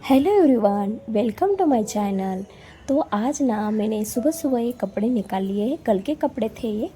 Hello everyone, welcome to my channel. तो आज ना मैंने सुबह सुबह ये कपड़े निकाल लिए हैं। कल के कपड़े थे ये।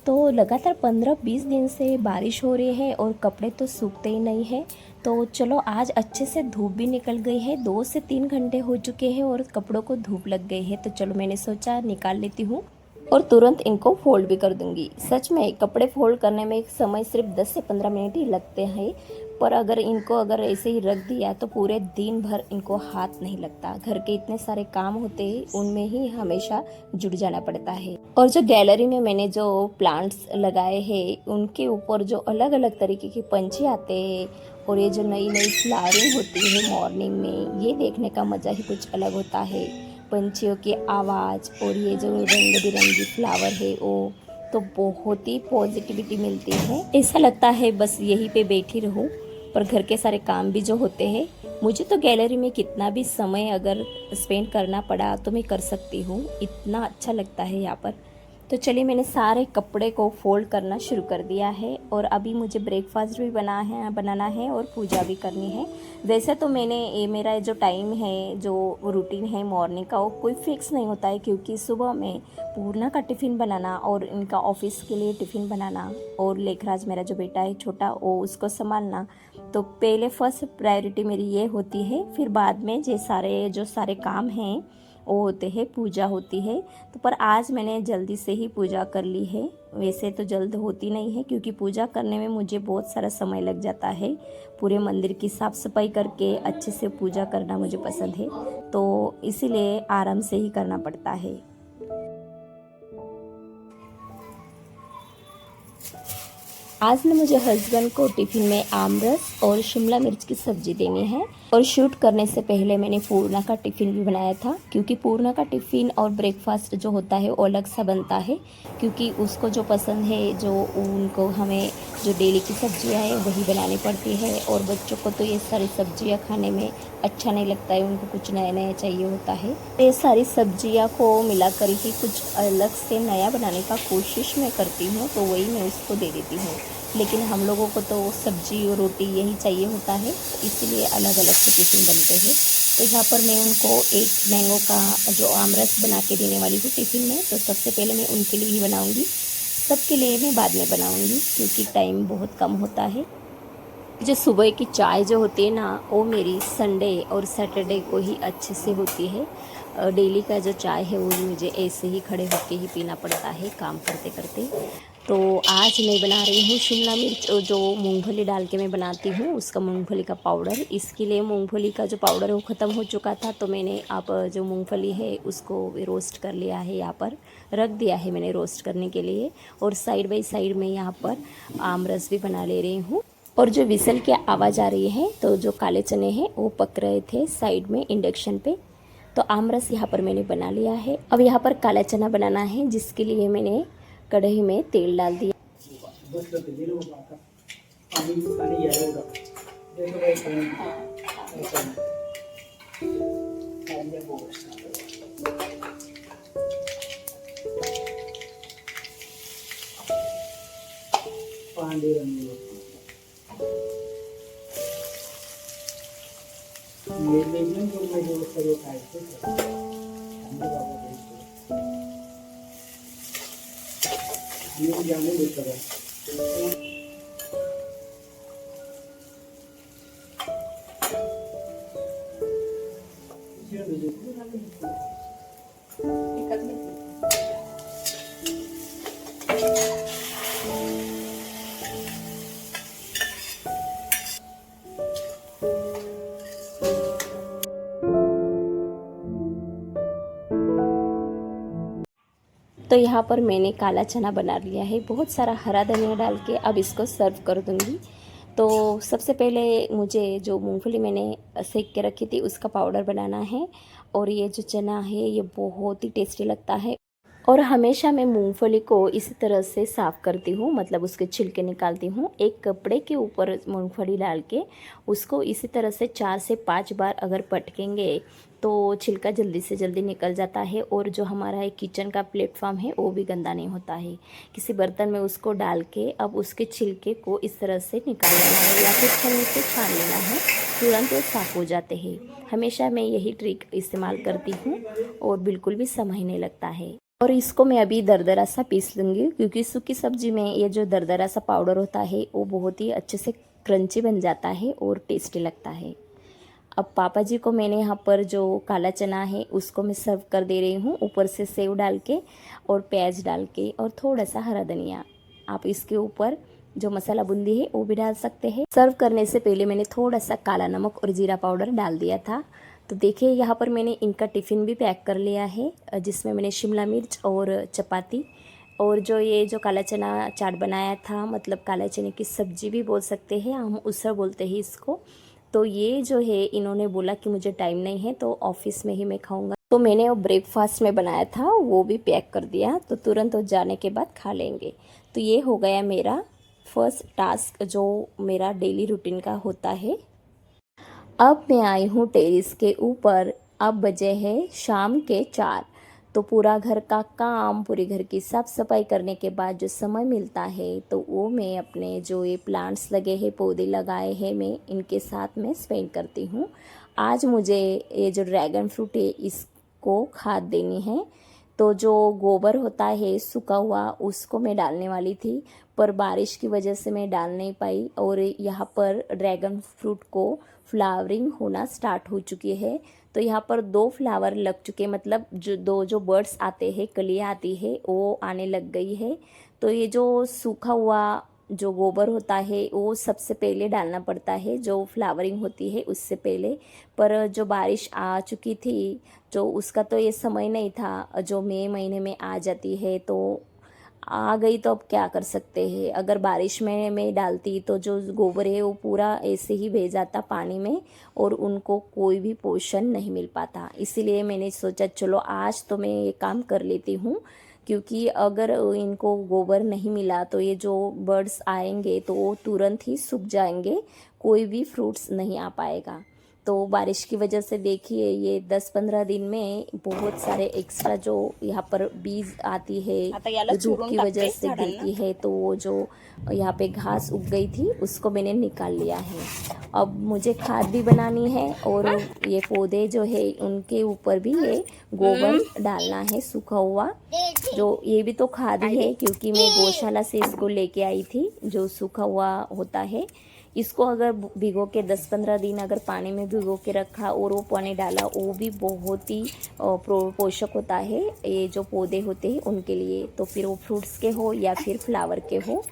तो लगातार 15-20 दिन से बारिश हो रही है और कपड़े तो सूखते ही नहीं हैं। तो चलो आज अच्छे से धूप भी निकल गई है। 2 से 3 घंटे हो चुके हैं और कपड़ों को धूप लग गई है। तो चलो मैंने सोचा निकाल लेती हूँ और तुरंत इनको फोल्ड भी कर दूंगी। सच में कपड़े फोल्ड करने में समय सिर्फ 10 से 15 मिनट ही लगते हैं, पर अगर ऐसे ही रख दिया तो पूरे दिन भर इनको हाथ नहीं लगता। घर के इतने सारे काम होते हैं, उनमें ही हमेशा जुट जाना पड़ता है। और जो गैलरी में मैंने जो प्लांट्स लगाए हैं उनके ऊपर जो अलग अलग तरीके के पंछी आते हैं और ये जो नई नई फ्लावरिंग होती है मॉर्निंग में, ये देखने का मज़ा ही कुछ अलग होता है। पंछियों की आवाज़ और ये जो रंग बिरंगी फ्लावर है वो तो बहुत ही पॉजिटिविटी मिलती है। ऐसा लगता है बस यहीं पे बैठी रहूं। पर घर के सारे काम भी जो होते हैं, मुझे तो गैलरी में कितना भी समय अगर स्पेंड करना पड़ा तो मैं कर सकती हूँ। इतना अच्छा लगता है यहाँ पर। तो चलिए मैंने सारे कपड़े को फोल्ड करना शुरू कर दिया है और अभी मुझे ब्रेकफास्ट भी बनाना है और पूजा भी करनी है। वैसे तो ये मेरा जो टाइम है, जो रूटीन है मॉर्निंग का, वो कोई फिक्स नहीं होता है, क्योंकि सुबह में पूर्णा का टिफ़िन बनाना और इनका ऑफिस के लिए टिफ़िन बनाना और लेखराज मेरा जो बेटा है छोटा, वो उसको संभालना, तो पहले फर्स्ट प्रायोरिटी मेरी ये होती है। फिर बाद में जो सारे काम हैं वो होते हैं, पूजा होती है। तो पर आज मैंने जल्दी से ही पूजा कर ली है। वैसे तो जल्द होती नहीं है, क्योंकि पूजा करने में मुझे बहुत सारा समय लग जाता है। पूरे मंदिर की साफ़ सफाई करके अच्छे से पूजा करना मुझे पसंद है, तो इसीलिए आराम से ही करना पड़ता है। आज ना मुझे हस्बैंड को टिफ़िन में आमरस और शिमला मिर्च की सब्ज़ी देनी है। और शूट करने से पहले मैंने पूर्णा का टिफ़िन भी बनाया था, क्योंकि पूर्णा का टिफ़िन और ब्रेकफास्ट जो होता है वो अलग सा बनता है, क्योंकि उसको जो पसंद है, जो उनको हमें जो डेली की सब्जियां हैं वही बनानी पड़ती है। और बच्चों को तो ये सारी सब्जियां खाने में अच्छा नहीं लगता है, उनको कुछ नया नया चाहिए होता है। ये सारी सब्जियां को मिलाकर ही कुछ अलग से नया बनाने का कोशिश मैं करती हूँ, तो वही मैं उसको दे देती हूँ। लेकिन हम लोगों को तो सब्जी और रोटी यही चाहिए होता है, इसलिए अलग अलग से टिफ़िन बनते हैं। तो यहाँ पर मैं उनको एक मैंगो का जो आमरस बना के देने वाली हूँ टिफ़िन में। तो सबसे पहले मैं उनके लिए ही बनाऊँगी, सबके लिए मैं बाद में बनाऊँगी, क्योंकि टाइम बहुत कम होता है। जो सुबह की चाय जो होती है ना, वो मेरी संडे और सैटरडे को ही अच्छे से होती है। डेली का जो चाय है वो मुझे ऐसे ही खड़े होके ही पीना पड़ता है काम करते करते। तो आज मैं बना रही हूँ शिमला मिर्च, जो मूंगफली डाल के मैं बनाती हूँ उसका मूंगफली का पाउडर। इसके लिए मूंगफली का जो पाउडर है वो ख़त्म हो चुका था, तो मैंने अब जो मूंगफली है उसको रोस्ट कर लिया है, यहाँ पर रख दिया है मैंने रोस्ट करने के लिए। और साइड बाई साइड में यहाँ पर आमरस भी बना ले रही हूँ। और जो विसल की आवाज़ आ रही है, तो जो काले चने हैं वो पक रहे थे साइड में इंडक्शन पे। तो आमरस यहाँ पर मैंने बना लिया है। अब यहाँ पर काला चना बनाना है, जिसके लिए मैंने कढ़ाई में तेल डाल दिया। तो यहाँ पर मैंने काला चना बना लिया है, बहुत सारा हरा धनिया डाल के अब इसको सर्व कर दूँगी। तो सबसे पहले मुझे जो मूंगफली मैंने सेक के रखी थी उसका पाउडर बनाना है। और ये जो चना है ये बहुत ही टेस्टी लगता है। और हमेशा मैं मूंगफली को इसी तरह से साफ़ करती हूँ, मतलब उसके छिलके निकालती हूँ। एक कपड़े के ऊपर मूंगफली डाल के उसको इसी तरह से 4 से 5 बार अगर पटकेंगे तो छिलका जल्दी से जल्दी निकल जाता है और जो हमारा एक किचन का प्लेटफॉर्म है वो भी गंदा नहीं होता है। किसी बर्तन में उसको डाल के अब उसके छिलके को इस तरह से निकाल लेना है या फिर छन्नी से छान लेना है, तुरंत वो साफ़ हो जाते हैं। हमेशा मैं यही ट्रिक इस्तेमाल करती हूँ और बिल्कुल भी समय नहीं लगता है। और इसको मैं अभी दरदरा सा पीस लूँगी, क्योंकि सूखी सब्जी में ये जो दरदरा सा पाउडर होता है वो बहुत ही अच्छे से क्रंची बन जाता है और टेस्टी लगता है। अब पापा जी को मैंने यहाँ पर जो काला चना है उसको मैं सर्व कर दे रही हूँ, ऊपर से सेव डाल के और प्याज डाल के और थोड़ा सा हरा धनिया। आप इसके ऊपर जो मसाला बूंदी है वो भी डाल सकते हैं। सर्व करने से पहले मैंने थोड़ा सा काला नमक और जीरा पाउडर डाल दिया था। तो देखिए यहाँ पर मैंने इनका टिफ़िन भी पैक कर लिया है, जिसमें मैंने शिमला मिर्च और चपाती और जो काला चना चाट बनाया था, मतलब काले चने की सब्जी भी बोल सकते हैं, हम उसर बोलते हैं इसको। तो ये जो है इन्होंने बोला कि मुझे टाइम नहीं है तो ऑफिस में ही मैं खाऊंगा, तो मैंने वो ब्रेकफास्ट में बनाया था वो भी पैक कर दिया, तो तुरंत वो जाने के बाद खा लेंगे। तो ये हो गया मेरा फर्स्ट टास्क जो मेरा डेली रूटीन का होता है। अब मैं आई हूँ टेरेस के ऊपर। अब बजे हैं शाम के 4। तो पूरा घर का काम, पूरे घर की साफ सफाई करने के बाद जो समय मिलता है तो वो मैं अपने जो ये प्लांट्स लगे हैं, पौधे लगाए हैं, मैं इनके साथ में स्पेंड करती हूँ। आज मुझे ये जो ड्रैगन फ्रूट है इसको खाद देनी है, तो जो गोबर होता है सूखा हुआ उसको मैं डालने वाली थी, पर बारिश की वजह से मैं डाल नहीं पाई। और यहाँ पर ड्रैगन फ्रूट को फ्लावरिंग होना स्टार्ट हो चुकी है, तो यहाँ पर 2 फ्लावर लग चुके, मतलब जो बर्ड्स आते हैं, कलियाँ आती है वो आने लग गई है। तो ये जो सूखा हुआ जो गोबर होता है वो सबसे पहले डालना पड़ता है, जो फ्लावरिंग होती है उससे पहले। पर जो बारिश आ चुकी थी जो उसका तो ये समय नहीं था, जो मई महीने में आ जाती है, तो आ गई तो अब क्या कर सकते हैं। अगर बारिश में मैं डालती तो जो गोबर है वो पूरा ऐसे ही बह जाता पानी में और उनको कोई भी पोषण नहीं मिल पाता। इसीलिए मैंने सोचा चलो आज तो मैं ये काम कर लेती हूँ, क्योंकि अगर इनको गोबर नहीं मिला तो ये जो बर्ड्स आएंगे तो वो तुरंत ही सूख जाएंगे, कोई भी फ्रूट्स नहीं आ पाएगा। तो बारिश की वजह से देखिए ये 10-15 दिन में बहुत सारे एक्स्ट्रा जो यहाँ पर बीज आती है, धूप की वजह से गिरती है, तो वो जो यहाँ पे घास उग गई थी उसको मैंने निकाल लिया है। अब मुझे खाद भी बनानी है और ये पौधे जो है उनके ऊपर भी ये गोबर डालना है सूखा हुआ, जो ये भी तो खाद ही है, क्योंकि मैं गौशाला से इसको लेके आई थी जो सूखा हुआ होता है। इसको अगर भिगो के 10-15 दिन अगर पानी में भिगो के रखा और वो पानी डाला, वो भी बहुत ही पोषक होता है ये जो पौधे होते हैं उनके लिए। तो फिर वो फ्रूट्स के हो या फिर फ्लावर के हो,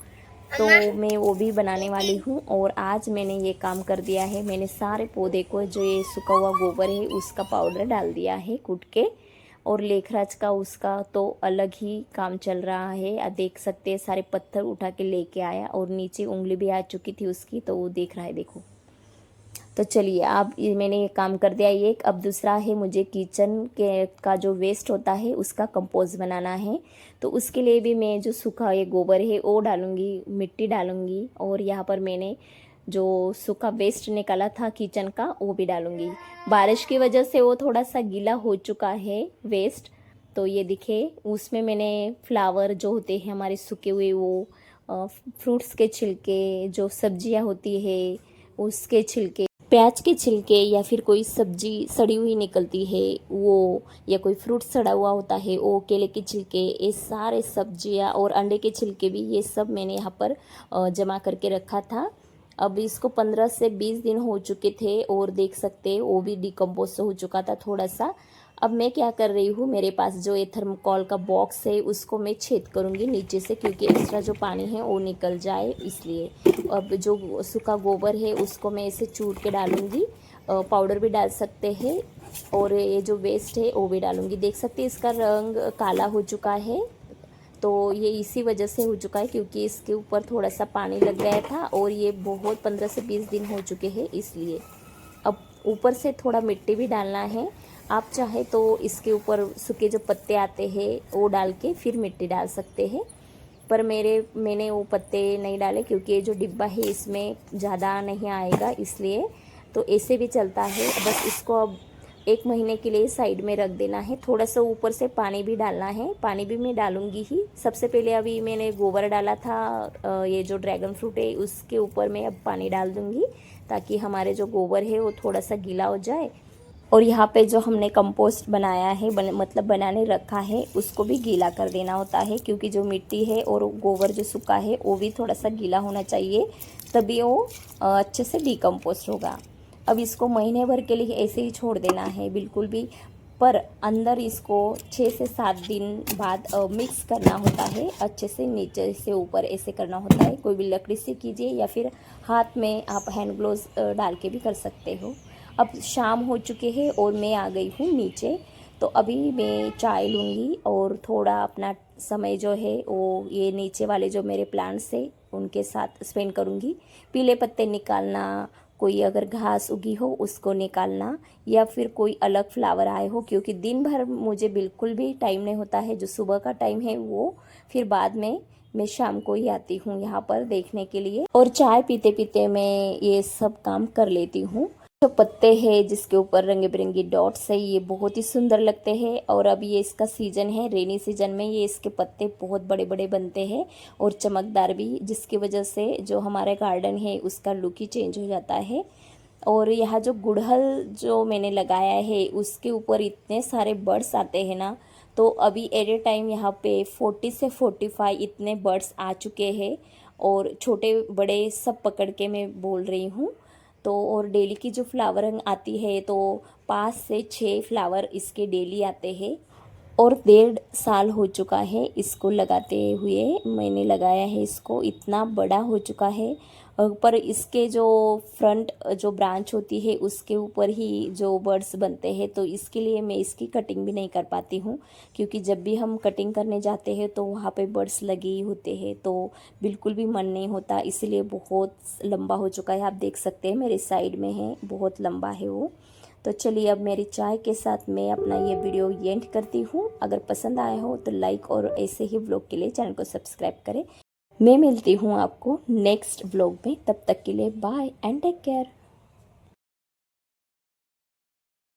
तो मैं वो भी बनाने वाली हूँ। और आज मैंने ये काम कर दिया है, मैंने सारे पौधे को जो ये सूखा हुआ गोबर है उसका पाउडर डाल दिया है कूट के, और लेखराज का उसका तो अलग ही काम चल रहा है। आप देख सकते हैं सारे पत्थर उठा के लेके आया और नीचे उंगली भी आ चुकी थी उसकी, तो वो देख रहा है, देखो। तो चलिए अब मैंने ये काम कर दिया एक। अब दूसरा है मुझे किचन के का जो वेस्ट होता है उसका कंपोस्ट बनाना है, तो उसके लिए भी मैं जो सूखा ये गोबर है वो डालूँगी, मिट्टी डालूँगी, और यहाँ पर मैंने जो सूखा वेस्ट निकाला था किचन का वो भी डालूँगी। बारिश की वजह से वो थोड़ा सा गीला हो चुका है वेस्ट, तो ये दिखे उसमें मैंने फ्लावर जो होते हैं हमारे सूखे हुए, वो फ्रूट्स के छिलके, जो सब्जियां होती है उसके छिलके, प्याज के छिलके, या फिर कोई सब्जी सड़ी हुई निकलती है वो, या कोई फ्रूट सड़ा हुआ होता है वो, केले के छिलके, ये सारे सब्जियां और अंडे के छिलके भी, ये सब मैंने यहाँ पर जमा करके रखा था। अब इसको 15 से 20 दिन हो चुके थे और देख सकते हैं वो भी डिकम्पोज हो चुका था थोड़ा सा। अब मैं क्या कर रही हूँ, मेरे पास जो ये थर्मोकोल का बॉक्स है उसको मैं छेद करूँगी नीचे से, क्योंकि एक्स्ट्रा जो पानी है वो निकल जाए इसलिए। अब जो सूखा गोबर है उसको मैं ऐसे चूर के डालूँगी, पाउडर भी डाल सकते हैं, और ये जो वेस्ट है वो भी डालूँगी। देख सकते हैं इसका रंग काला हो चुका है, तो ये इसी वजह से हो चुका है क्योंकि इसके ऊपर थोड़ा सा पानी लग गया था और ये बहुत 15 से 20 दिन हो चुके हैं इसलिए। अब ऊपर से थोड़ा मिट्टी भी डालना है। आप चाहे तो इसके ऊपर सूखे जो पत्ते आते हैं वो डाल के फिर मिट्टी डाल सकते हैं, पर मैंने वो पत्ते नहीं डाले क्योंकि ये जो डिब्बा है इसमें ज़्यादा नहीं आएगा, इसलिए तो ऐसे भी चलता है। बस इसको अब 1 महीने के लिए साइड में रख देना है। थोड़ा सा ऊपर से पानी भी डालना है, पानी भी मैं डालूँगी ही। सबसे पहले अभी मैंने गोबर डाला था, ये जो ड्रैगन फ्रूट है उसके ऊपर मैं अब पानी डाल दूँगी ताकि हमारे जो गोबर है वो थोड़ा सा गीला हो जाए। और यहाँ पे जो हमने कंपोस्ट बनाया है मतलब बनाने रखा है उसको भी गीला कर देना होता है, क्योंकि जो मिट्टी है और गोबर जो सूखा है वो भी थोड़ा सा गीला होना चाहिए, तभी वो अच्छे से डिकम्पोस्ट होगा। अब इसको महीने भर के लिए ऐसे ही छोड़ देना है बिल्कुल भी, पर अंदर इसको 6 से 7 दिन बाद मिक्स करना होता है अच्छे से, नीचे से ऊपर ऐसे करना होता है। कोई भी लकड़ी से कीजिए या फिर हाथ में आप हैंड ग्लोव्स डाल के भी कर सकते हो। अब शाम हो चुके हैं और मैं आ गई हूँ नीचे, तो अभी मैं चाय लूँगी और थोड़ा अपना समय जो है वो ये नीचे वाले जो मेरे प्लांट्स है उनके साथ स्पेंड करूँगी। पीले पत्ते निकालना, कोई अगर घास उगी हो उसको निकालना, या फिर कोई अलग फ्लावर आए हो, क्योंकि दिन भर मुझे बिल्कुल भी टाइम नहीं होता है। जो सुबह का टाइम है वो फिर बाद में मैं शाम को ही आती हूँ यहाँ पर देखने के लिए, और चाय पीते पीते मैं ये सब काम कर लेती हूँ। जो पत्ते हैं जिसके ऊपर रंग बिरंगी डॉट्स है ये बहुत ही सुंदर लगते हैं, और अब ये इसका सीजन है, रेनी सीजन में ये इसके पत्ते बहुत बड़े बड़े बनते हैं और चमकदार भी, जिसकी वजह से जो हमारे गार्डन है उसका लुक ही चेंज हो जाता है। और यहाँ जो गुड़हल जो मैंने लगाया है उसके ऊपर इतने सारे बर्ड्स आते हैं ना, तो अभी एट ए टाइम यहाँ पे 40 से 45 इतने बर्ड्स आ चुके हैं, और छोटे बड़े सब पकड़ के मैं बोल रही हूँ। तो और डेली की जो फ्लावरिंग आती है तो 5 से 6 फ्लावर इसके डेली आते हैं, और 1.5 साल हो चुका है इसको लगाते हुए। मैंने लगाया है इसको, इतना बड़ा हो चुका है, पर इसके जो फ्रंट जो ब्रांच होती है उसके ऊपर ही जो बर्ड्स बनते हैं, तो इसके लिए मैं इसकी कटिंग भी नहीं कर पाती हूँ, क्योंकि जब भी हम कटिंग करने जाते हैं तो वहाँ पे बर्ड्स लगे ही होते हैं, तो बिल्कुल भी मन नहीं होता। इसलिए बहुत लंबा हो चुका है, आप देख सकते हैं मेरे साइड में है, बहुत लंबा है वो। तो चलिए अब मेरी चाय के साथ मैं अपना ये वीडियो एंड करती हूँ। अगर पसंद आया हो तो लाइक, और ऐसे ही व्लॉग के लिए चैनल को सब्सक्राइब करें। मैं मिलती हूँ आपको नेक्स्ट व्लॉग में, तब तक के लिए बाय एंड टेक केयर।